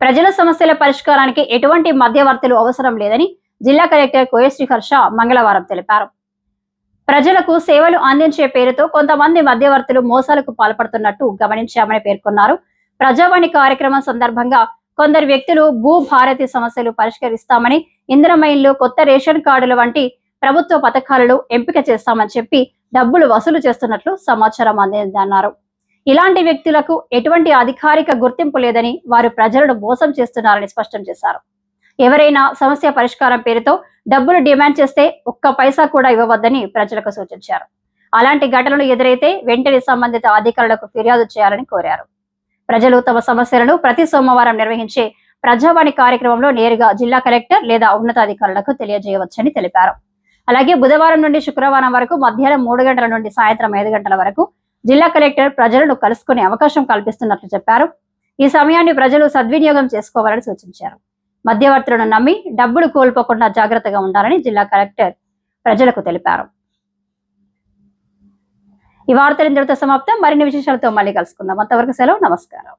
ప్రజల సమస్యల పరిష్కారానికి ఎటువంటి మధ్యవర్తులు అవసరం లేదని జిల్లా కలెక్టర్ కోయశ్రీ హర్ష మంగళవారం తెలిపారు. ప్రజలకు సేవలు అందించే పేరుతో కొంతమంది మధ్యవర్తులు మోసాలకు పాల్పడుతున్నట్టు గమనించామని పేర్కొన్నారు. ప్రజావాణి కార్యక్రమం సందర్భంగా కొందరు వ్యక్తులు భూభారతి సమస్యలు పరిష్కరిస్తామని, ఇంద్రమైన్లు, కొత్త రేషన్ కార్డుల వంటి ప్రభుత్వ పథకాలను ఎంపిక చేస్తామని చెప్పి డబ్బులు వసూలు చేస్తున్నట్లు సమాచారం అందిందన్నారు. ఇలాంటి వ్యక్తులకు ఎటువంటి అధికారిక గుర్తింపు లేదని, వారు ప్రజలను మోసం చేస్తున్నారని స్పష్టం చేశారు. ఎవరైనా సమస్య పరిష్కారం పేరుతో డబ్బులు డిమాండ్ చేస్తే ఒక్క పైసా కూడా ఇవ్వవద్దని ప్రజలకు సూచించారు. అలాంటి ఘటనలు ఎదురైతే వెంటనే సంబంధిత అధికారులకు ఫిర్యాదు చేయాలని కోరారు. ప్రజలు తమ సమస్యలను ప్రతి సోమవారం నిర్వహించే ప్రజావాణి కార్యక్రమంలో నేరుగా జిల్లా కలెక్టర్ లేదా ఉన్నతాధికారులకు తెలియజేయవచ్చని తెలిపారు. అలాగే బుధవారం నుండి శుక్రవారం వరకు మధ్యాహ్నం 3 గంటల నుండి సాయంత్రం 5 గంటల వరకు జిల్లా కలెక్టర్ ప్రజలను కలుసుకునే అవకాశం కల్పిస్తున్నట్లు చెప్పారు. ఈ సమయాన్ని ప్రజలు సద్వినియోగం చేసుకోవాలని సూచించారు. మధ్యవర్తులను నమ్మి డబ్బులు కోల్పోకుండా జాగ్రత్తగా ఉండాలని జిల్లా కలెక్టర్ ప్రజలకు తెలిపారు. ఈ వార్తలు ఇంతటితో సమాప్తం. మరిన్ని విశేషాలతో మళ్ళీ కలుసుకుందాం. అంతవరకు సెలవు. నమస్కారం.